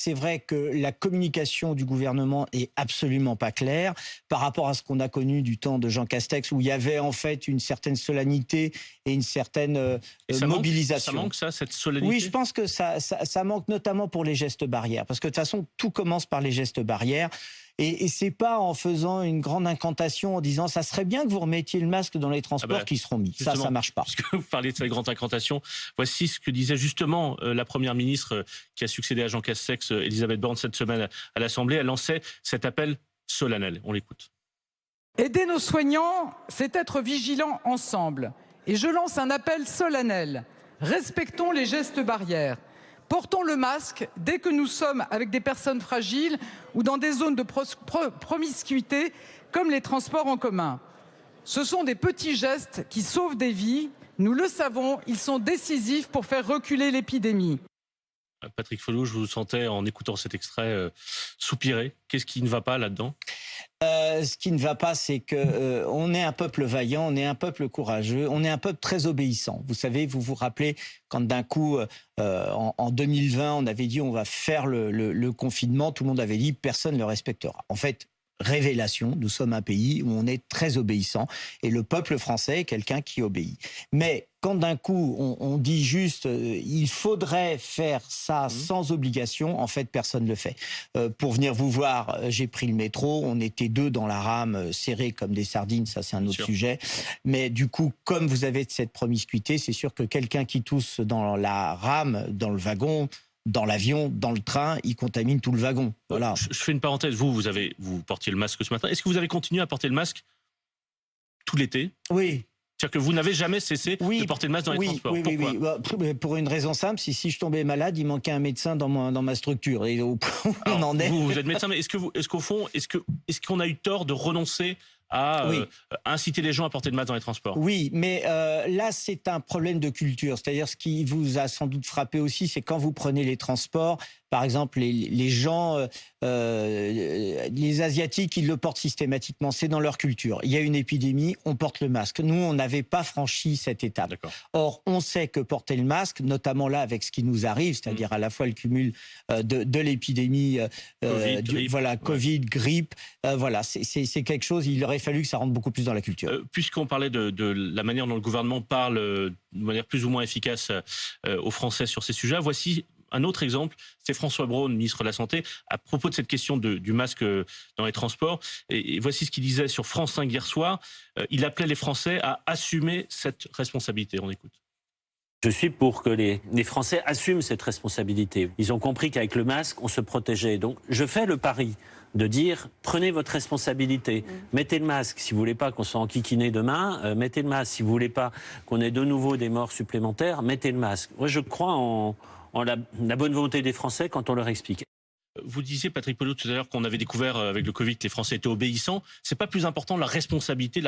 C'est vrai que la communication du gouvernement est absolument pas claire par rapport à ce qu'on a connu du temps de Jean Castex, où il y avait en fait une certaine solennité et une certaine mobilisation. Ça manque ça, cette solennité? Oui, je pense que ça manque notamment pour les gestes barrières, parce que de toute façon, tout commence par les gestes barrières. Et c'est pas en faisant une grande incantation en disant ça serait bien que vous remettiez le masque dans les transports qui seront mis. Ça marche pas. Puisque vous parlez de cette grande incantation, voici ce que disait justement la première ministre qui a succédé à Jean Castex, Elisabeth Borne, cette semaine à l'Assemblée. Elle lançait cet appel solennel. On l'écoute. Aider nos soignants, c'est être vigilants ensemble. Et je lance un appel solennel. Respectons les gestes barrières. Portons le masque dès que nous sommes avec des personnes fragiles ou dans des zones de promiscuité comme les transports en commun. Ce sont des petits gestes qui sauvent des vies. Nous le savons, ils sont décisifs pour faire reculer l'épidémie. Patrick Follo, je vous sentais en écoutant cet extrait soupirer. Qu'est-ce qui ne va pas là-dedans ? Ce qui ne va pas, c'est que on est un peuple vaillant, on est un peuple courageux, on est un peuple très obéissant. Vous savez, vous vous rappelez quand d'un coup, en 2020, on avait dit on va faire le confinement, tout le monde avait dit personne ne le respectera. En fait, révélation, nous sommes un pays où on est très obéissant et le peuple français est quelqu'un qui obéit. Mais quand d'un coup on dit juste il faudrait faire ça sans obligation, en fait personne ne le fait. Pour venir vous voir, j'ai pris le métro, on était 2 dans la rame, serrés comme des sardines, ça c'est un autre sujet. Mais du coup, comme vous avez cette promiscuité, c'est sûr que quelqu'un qui tousse dans la rame, dans le wagon, dans l'avion, dans le train, il contamine tout le wagon. Voilà. Je fais une parenthèse. Vous portiez le masque ce matin. Est-ce que vous avez continué à porter le masque tout l'été ? Oui. C'est-à-dire que vous n'avez jamais cessé de porter le masque dans les transports. Pourquoi ? Oui. Pour une raison simple, si je tombais malade, il manquait un médecin dans ma structure. Et au point où on en est. Vous êtes médecin, mais est-ce qu'au fond, est-ce qu'on a eu tort de renoncer à inciter les gens à porter le masque dans les transports? Oui, mais là, c'est un problème de culture. C'est-à-dire, ce qui vous a sans doute frappé aussi, c'est quand vous prenez les transports, par exemple, les gens, les Asiatiques, ils le portent systématiquement. C'est dans leur culture. Il y a une épidémie, on porte le masque. Nous, on n'avait pas franchi cette étape. Or, on sait que porter le masque, notamment là, avec ce qui nous arrive, c'est-à-dire à la fois le cumul de l'épidémie, Covid, grippe, c'est quelque chose, il aurait fallu que ça rentre beaucoup plus dans la culture. Puisqu'on parlait de la manière dont le gouvernement parle de manière plus ou moins efficace aux Français sur ces sujets, voici un autre exemple, c'est François Braun, ministre de la Santé, à propos de cette question du masque dans les transports. Et voici ce qu'il disait sur France 5 hier soir. Il appelait les Français à assumer cette responsabilité. On écoute. Je suis pour que les Français assument cette responsabilité. Ils ont compris qu'avec le masque, on se protégeait. Donc, je fais le pari de dire, prenez votre responsabilité. Mettez le masque. Si vous voulez pas qu'on soit enquiquiné demain, mettez le masque. Si vous voulez pas qu'on ait de nouveau des morts supplémentaires, mettez le masque. Moi, je crois en la bonne volonté des Français quand on leur explique. Vous disiez, Patrick Follo, tout à l'heure qu'on avait découvert avec le Covid que les Français étaient obéissants. C'est pas plus important la responsabilité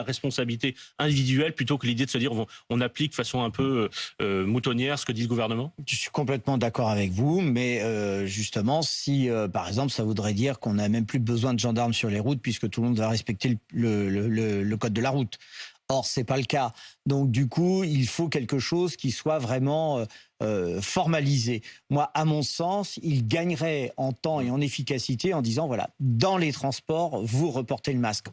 individuelle plutôt que l'idée de se dire on applique de façon un peu moutonnière ce que dit le gouvernement? Je suis complètement d'accord avec vous, mais justement, si par exemple ça voudrait dire qu'on n'a même plus besoin de gendarmes sur les routes puisque tout le monde va respecter le code de la route. Or, c'est pas le cas. Donc, du coup, il faut quelque chose qui soit vraiment formalisé. Moi, à mon sens, il gagnerait en temps et en efficacité en disant, voilà, dans les transports, vous reportez le masque.